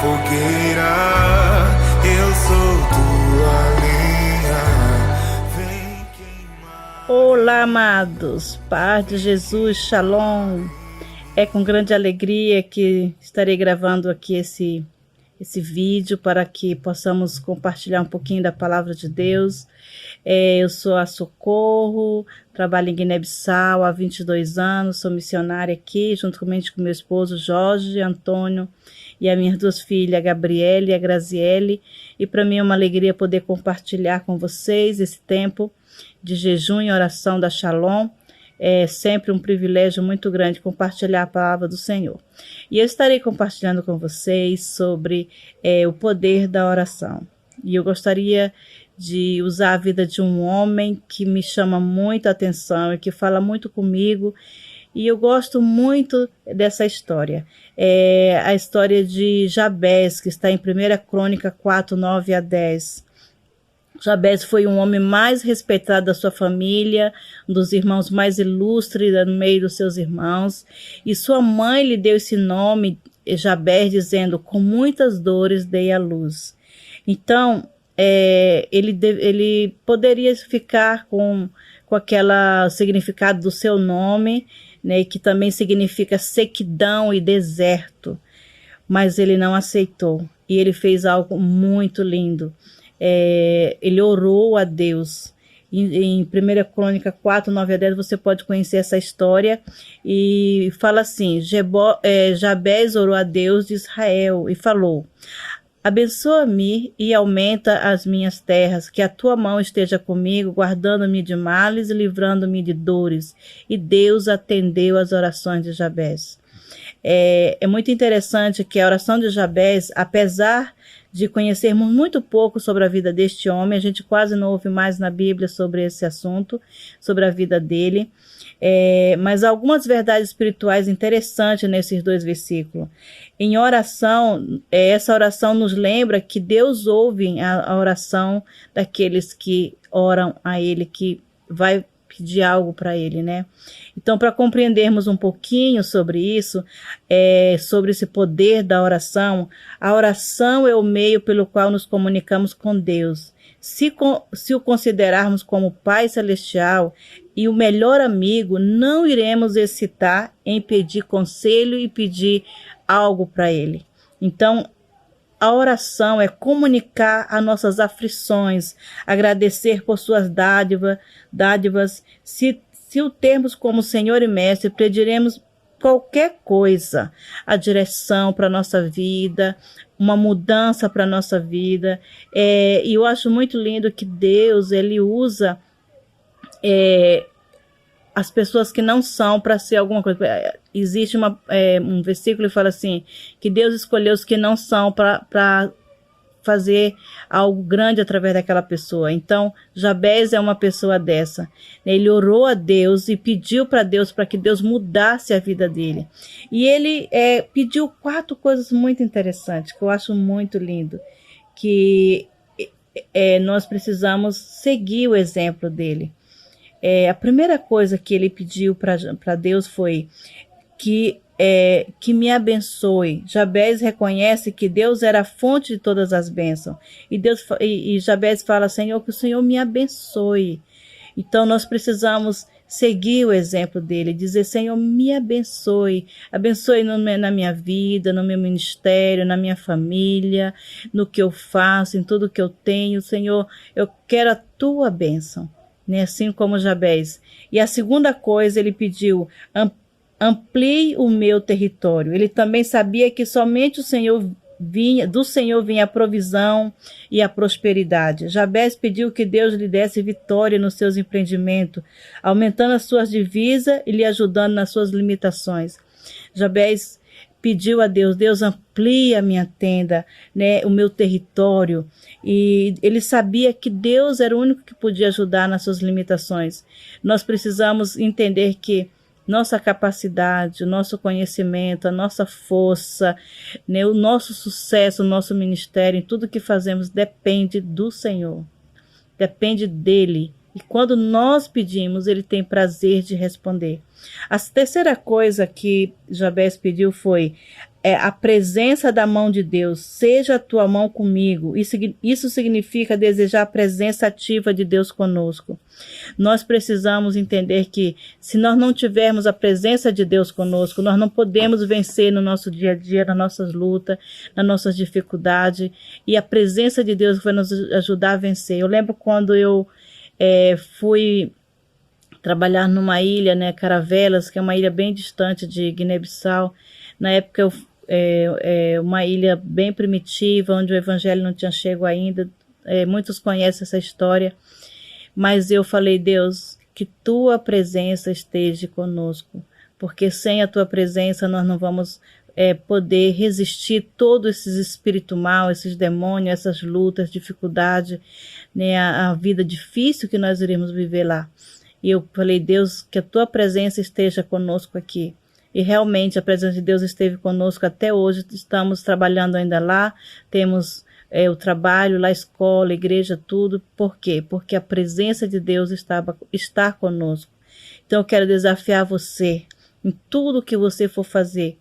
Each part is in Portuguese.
fogueira, eu sou tua lenha, vem queimar. Olá, amados, paz de Jesus, shalom. É com grande alegria que estarei gravando aqui esse vídeo para que possamos compartilhar um pouquinho da palavra de Deus. Eu sou a Socorro, trabalho em Guiné-Bissau há 22 anos, sou missionária aqui, juntamente com meu esposo Jorge Antônio e as minhas duas filhas, a Gabriele e a Graziele. E para mim é uma alegria poder compartilhar com vocês esse tempo de jejum e oração da Shalom. É sempre um privilégio muito grande compartilhar a palavra do Senhor. E eu estarei compartilhando com vocês sobre o poder da oração. E eu gostaria de usar a vida de um homem que me chama muita atenção e que fala muito comigo. E eu gosto muito dessa história. É a história de Jabez, que está em 1 Crônica 4, 9 a 10. Jabez foi um homem mais respeitado da sua família, um dos irmãos mais ilustres no meio dos seus irmãos. E sua mãe lhe deu esse nome, Jabez, dizendo: com muitas dores dei à luz. Então, ele poderia ficar com aquele significado do seu nome, né, que também significa sequidão e deserto. Mas ele não aceitou. E ele fez algo muito lindo. Ele orou a Deus. Em 1 Crônica 4, 9 a 10, você pode conhecer essa história. E fala assim: Jabez orou a Deus de Israel e falou: abençoa-me e aumenta as minhas terras, que a tua mão esteja comigo, guardando-me de males e livrando-me de dores. E Deus atendeu às orações de Jabez. É muito interessante que a oração de Jabez, apesar de conhecermos muito pouco sobre a vida deste homem, a gente quase não ouve mais na Bíblia sobre esse assunto, sobre a vida dele, mas há algumas verdades espirituais interessantes nesses dois versículos. Em oração, essa oração nos lembra que Deus ouve a oração daqueles que oram a Ele, que vai pedir algo para Ele, né? Então, para compreendermos um pouquinho sobre isso, sobre esse poder da oração, a oração é o meio pelo qual nos comunicamos com Deus. Se o considerarmos como Pai Celestial e o melhor amigo, não iremos hesitar em pedir conselho e pedir algo para Ele. Então, a oração é comunicar as nossas aflições, agradecer por suas dádivas. Se o termos como Senhor e Mestre, pediremos qualquer coisa, a direção para a nossa vida, uma mudança para a nossa vida. E eu acho muito lindo que Deus, Ele usa as pessoas que não são para ser alguma coisa. Existe um versículo que fala assim, que Deus escolheu os que não são para fazer algo grande através daquela pessoa. Então, Jabez é uma pessoa dessa. Ele orou a Deus e pediu para Deus, para que Deus mudasse a vida dele. E ele pediu 4 coisas muito interessantes, que eu acho muito lindo, que nós precisamos seguir o exemplo dele. A primeira coisa que ele pediu para Deus foi que me abençoe. Jabez reconhece que Deus era a fonte de todas as bênçãos. E Jabez fala: Senhor, que o Senhor me abençoe. Então nós precisamos seguir o exemplo dele, dizer: Senhor, me abençoe. Abençoe na minha vida, no meu ministério, na minha família, no que eu faço, em tudo que eu tenho. Senhor, eu quero a tua bênção. Né? Assim como Jabez. E a segunda coisa, ele pediu: amplie o meu território. Ele também sabia que somente do Senhor vinha a provisão e a prosperidade. Jabez pediu que Deus lhe desse vitória nos seus empreendimentos, aumentando as suas divisas e lhe ajudando nas suas limitações. Jabez pediu a Deus: Deus, amplia a minha tenda, né, o meu território. E ele sabia que Deus era o único que podia ajudar nas suas limitações. Nós precisamos entender que nossa capacidade, o nosso conhecimento, a nossa força, né, o nosso sucesso, o nosso ministério, em tudo que fazemos, depende do Senhor. Depende dele. E quando nós pedimos, ele tem prazer de responder. A terceira coisa que Jabez pediu foi: a presença da mão de Deus, seja a tua mão comigo. Isso significa desejar a presença ativa de Deus conosco. Nós precisamos entender que se nós não tivermos a presença de Deus conosco, nós não podemos vencer no nosso dia a dia, nas nossas lutas, nas nossas dificuldades, e a presença de Deus vai nos ajudar a vencer. Eu lembro quando eu fui trabalhar numa ilha, né, Caravelas, que é uma ilha bem distante de Guiné-Bissau. Na época uma ilha bem primitiva, onde o evangelho não tinha chegado ainda. Muitos conhecem essa história, mas eu falei: Deus, que tua presença esteja conosco, porque sem a tua presença nós não vamos poder resistir todos esses espíritos maus, esses demônios, essas lutas, dificuldades, né, a vida difícil que nós iremos viver lá. E eu falei: Deus, que a tua presença esteja conosco aqui. E realmente a presença de Deus esteve conosco até hoje. Estamos trabalhando ainda lá, temos o trabalho lá, a escola, a igreja, tudo. Por quê? Porque a presença de Deus está conosco. Então eu quero desafiar você, em tudo que você for fazer,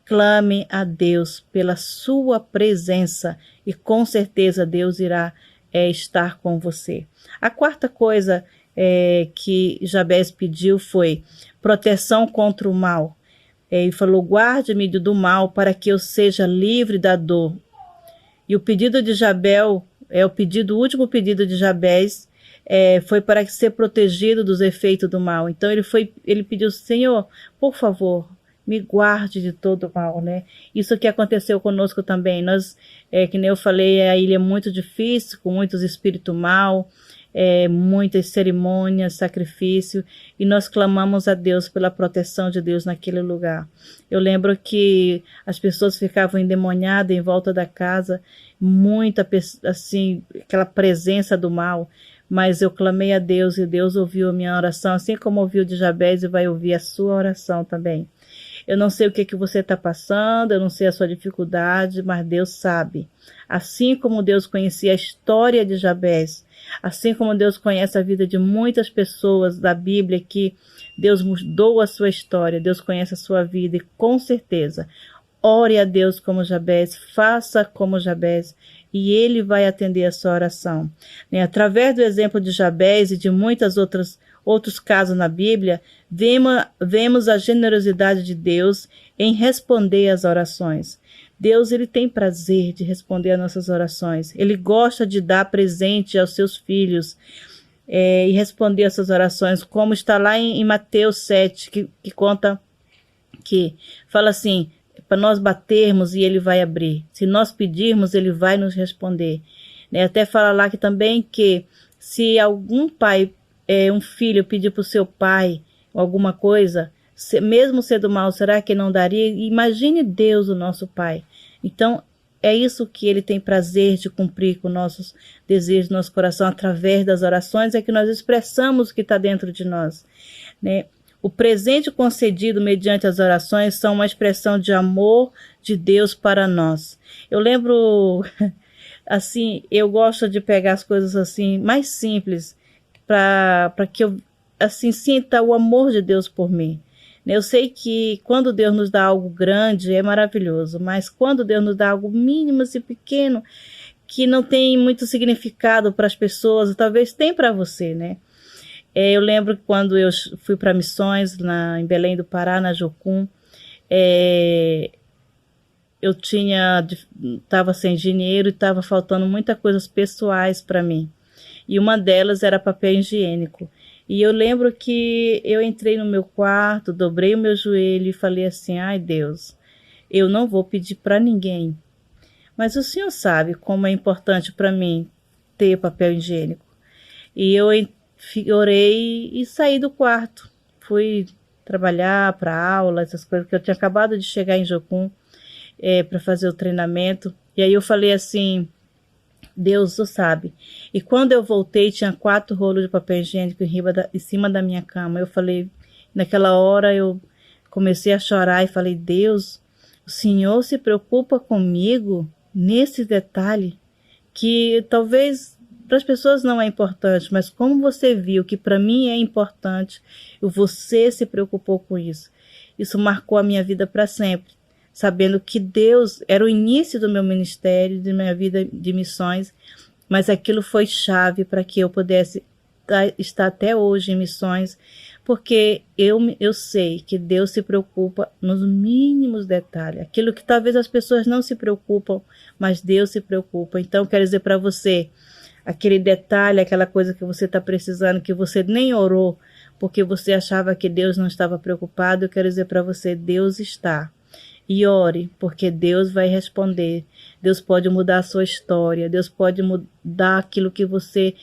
clame a Deus pela sua presença e com certeza Deus irá estar com você. A quarta coisa que Jabez pediu foi proteção contra o mal. Ele falou: guarde-me do mal para que eu seja livre da dor. E o pedido de Jabel, o último pedido de Jabez, foi para ser protegido dos efeitos do mal. Então ele pediu: Senhor, por favor, me guarde de todo mal, né? Isso que aconteceu conosco também. Nós, que nem eu falei, a ilha é muito difícil, com muitos espíritos maus, muitas cerimônias, sacrifício, e nós clamamos a Deus pela proteção de Deus naquele lugar. Eu lembro que as pessoas ficavam endemoniadas em volta da casa, muita, assim, aquela presença do mal, mas eu clamei a Deus e Deus ouviu a minha oração, assim como ouviu de Jabez, e vai ouvir a sua oração também. Eu não sei o que você está passando, eu não sei a sua dificuldade, mas Deus sabe. Assim como Deus conhecia a história de Jabez, assim como Deus conhece a vida de muitas pessoas da Bíblia, que Deus mudou a sua história, Deus conhece a sua vida, e com certeza, ore a Deus como Jabez, faça como Jabez, e Ele vai atender a sua oração. Através do exemplo de Jabez e de muitos outros casos na Bíblia, vemos a generosidade de Deus em responder às orações. Deus, ele tem prazer de responder às nossas orações. Ele gosta de dar presente aos seus filhos e responder essas orações, como está lá em Mateus 7, que conta, que fala assim: para nós batermos e ele vai abrir. Se nós pedirmos, ele vai nos responder. Até fala lá que também que se algum pai, um filho pedir para o seu pai alguma coisa, mesmo sendo mal, será que não daria? Imagine Deus, o nosso Pai. Então, é isso que Ele tem prazer de cumprir com nossos desejos, nosso coração, através das orações, é que nós expressamos o que está dentro de nós, né? O presente concedido mediante as orações são uma expressão de amor de Deus para nós. Eu lembro, assim, eu gosto de pegar as coisas assim, mais simples, para que eu, assim, sinta o amor de Deus por mim. Eu sei que quando Deus nos dá algo grande é maravilhoso, mas quando Deus nos dá algo mínimo e pequeno, que não tem muito significado para as pessoas, talvez tem para você, né? Eu lembro que quando eu fui para missões em Belém do Pará, na Jocum, eu estava sem dinheiro e estava faltando muitas coisas pessoais para mim. E uma delas era papel higiênico. E eu lembro que eu entrei no meu quarto, dobrei o meu joelho e falei assim: ai Deus, eu não vou pedir para ninguém, mas o Senhor sabe como é importante para mim ter papel higiênico. E eu orei e saí do quarto. Fui trabalhar para aula, essas coisas, que eu tinha acabado de chegar em Jocum para fazer o treinamento. E aí eu falei assim: Deus o sabe. E quando eu voltei, tinha 4 rolos de papel higiênico em cima da minha cama. Eu falei, naquela hora eu comecei a chorar e falei: Deus, o Senhor se preocupa comigo nesse detalhe, que talvez para as pessoas não é importante, mas como você viu que para mim é importante, você se preocupou com isso. Isso marcou a minha vida para sempre. sabendo que Deus era o início do meu ministério, de minha vida de missões, mas aquilo foi chave para que eu pudesse estar até hoje em missões, porque eu sei que Deus se preocupa nos mínimos detalhes, aquilo que talvez as pessoas não se preocupam, mas Deus se preocupa. Então, quero dizer para você, aquele detalhe, aquela coisa que você está precisando, que você nem orou, porque você achava que Deus não estava preocupado, eu quero dizer para você, Deus está. E ore, porque Deus vai responder. Deus pode mudar a sua história, Deus pode mudar aquilo que você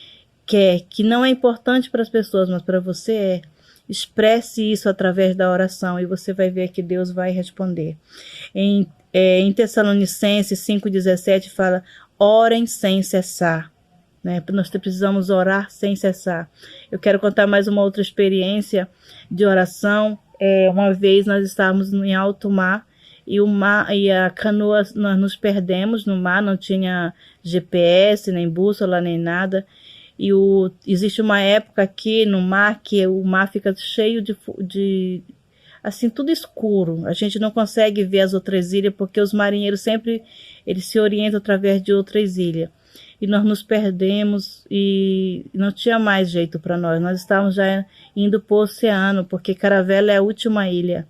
quer, que não é importante para as pessoas, mas para você é. Expresse isso através da oração e você vai ver que Deus vai responder. Em Tessalonicenses 5,17 fala, orem sem cessar. Né? Nós precisamos orar sem cessar. Eu quero contar mais uma outra experiência de oração. Uma vez nós estávamos em alto mar e a canoa, nós nos perdemos no mar, não tinha GPS, nem bússola, nem nada. E existe uma época aqui no mar que o mar fica cheio de assim, tudo escuro. A gente não consegue ver as outras ilhas porque os marinheiros sempre eles se orientam através de outras ilhas. E nós nos perdemos e não tinha mais jeito para nós. Nós estávamos já indo para o oceano, porque Caravela é a última ilha.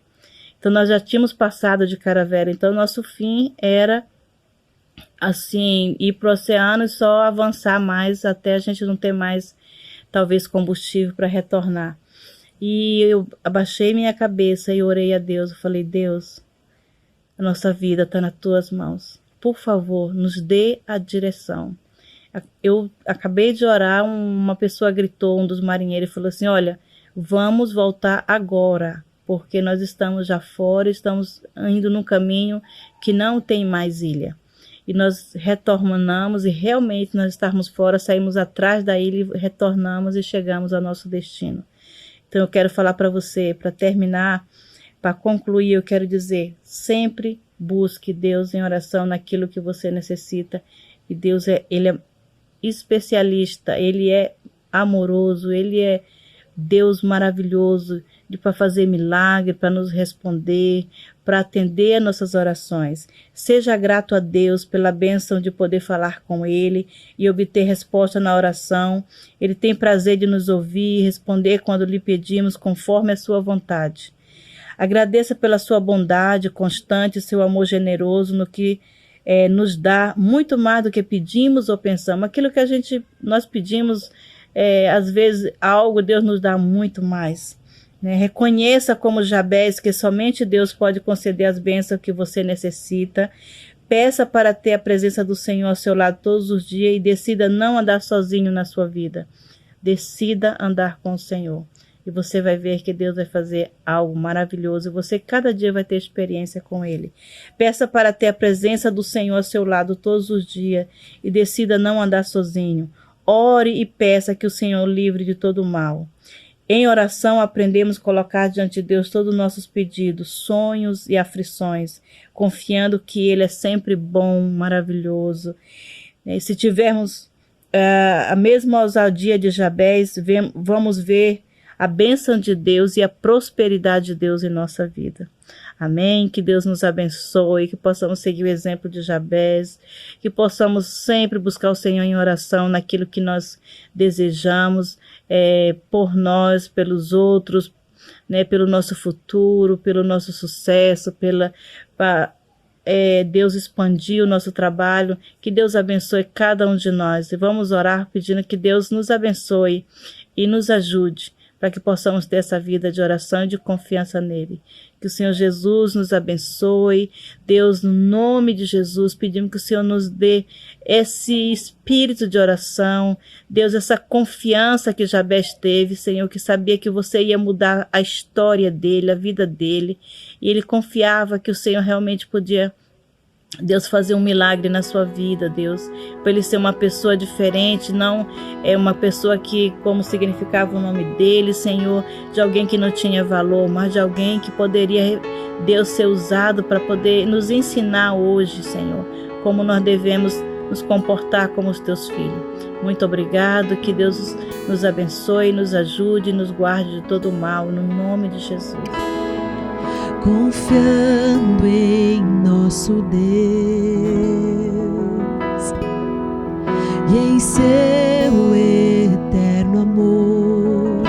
Então nós já tínhamos passado de Caravela. Então nosso fim era assim, ir para o oceano e só avançar mais até a gente não ter mais, talvez, combustível para retornar. E eu abaixei minha cabeça e orei a Deus. Eu falei, Deus, a nossa vida está nas tuas mãos. Por favor, nos dê a direção. Eu acabei de orar, uma pessoa gritou, um dos marinheiros, e falou assim, olha, vamos voltar agora, porque nós estamos já fora, estamos indo num caminho que não tem mais ilha. E nós retornamos e realmente nós estávamos fora, saímos atrás da ilha e retornamos e chegamos ao nosso destino. Então eu quero falar para você, para terminar, para concluir, eu quero dizer, sempre busque Deus em oração naquilo que você necessita. E Deus Ele é especialista, Ele é amoroso, Ele é Deus maravilhoso para fazer milagre, para nos responder, para atender a nossas orações. Seja grato a Deus pela bênção de poder falar com Ele e obter resposta na oração. Ele tem prazer de nos ouvir e responder quando lhe pedimos conforme a sua vontade. Agradeça pela sua bondade constante e seu amor generoso no que nos dá muito mais do que pedimos ou pensamos. Aquilo que nós pedimos, às vezes algo, Deus nos dá muito mais. Né? Reconheça como Jabez que somente Deus pode conceder as bênçãos que você necessita. Peça para ter a presença do Senhor ao seu lado todos os dias e decida não andar sozinho na sua vida. Decida andar com o Senhor. E você vai ver que Deus vai fazer algo maravilhoso. E você cada dia vai ter experiência com Ele. Peça para ter a presença do Senhor ao seu lado todos os dias e decida não andar sozinho. Ore e peça que o Senhor livre de todo o mal. Em oração aprendemos a colocar diante de Deus todos os nossos pedidos, sonhos e aflições, confiando que Ele é sempre bom, maravilhoso. E se tivermos a mesma ousadia de Jabez, vamos ver a bênção de Deus e a prosperidade de Deus em nossa vida. Amém? Que Deus nos abençoe, que possamos seguir o exemplo de Jabez, que possamos sempre buscar o Senhor em oração naquilo que nós desejamos, por nós, pelos outros, né, pelo nosso futuro, pelo nosso sucesso, para Deus expandir o nosso trabalho, que Deus abençoe cada um de nós. E vamos orar pedindo que Deus nos abençoe e nos ajude, para que possamos ter essa vida de oração e de confiança nele. Que o Senhor Jesus nos abençoe. Deus, no nome de Jesus, pedimos que o Senhor nos dê esse espírito de oração. Deus, essa confiança que Jabez teve, Senhor, que sabia que você ia mudar a história dele, a vida dele. E ele confiava que o Senhor realmente podia, Deus, fazer um milagre na sua vida, Deus, para ele ser uma pessoa diferente, não é uma pessoa que, como significava o nome dele, Senhor, de alguém que não tinha valor, mas de alguém que poderia, Deus, ser usado para poder nos ensinar hoje, Senhor, como nós devemos nos comportar como os teus filhos. Muito obrigado, que Deus nos abençoe, nos ajude e nos guarde de todo o mal, no nome de Jesus. confiando em nosso Deus e em seu eterno amor.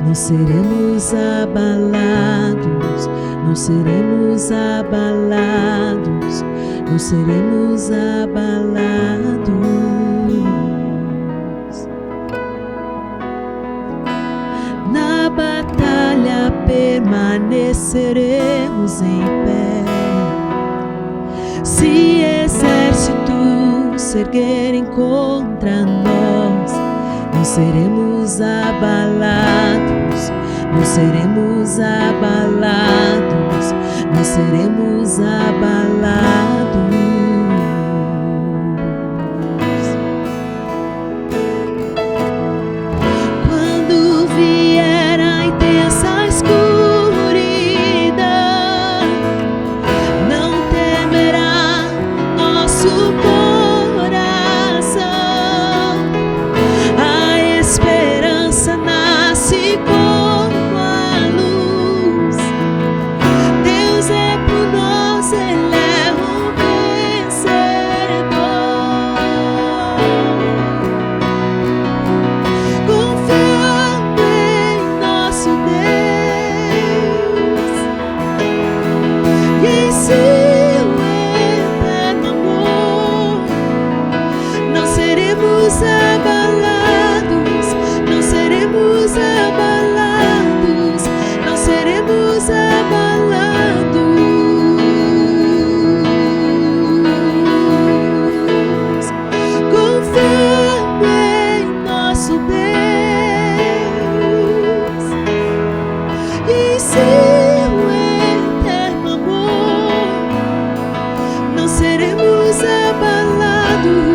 Não seremos abalados, não seremos abalados, não seremos abalados. Na batalha permaneceremos em pé. Se exércitos se erguerem contra nós, não seremos abalados, não seremos abalados, não seremos abalados. Quando vier a intensa escuridão, não temerá nosso coração. A esperança nasce como a luz. Deus é por nós, Ele é o vencedor. Confiando em nosso Deus e em seu eterno amor, não seremos abalados, não seremos abalados, não seremos abalados. Confiando em nosso Deus e em seu eterno amor, não seremos abalados.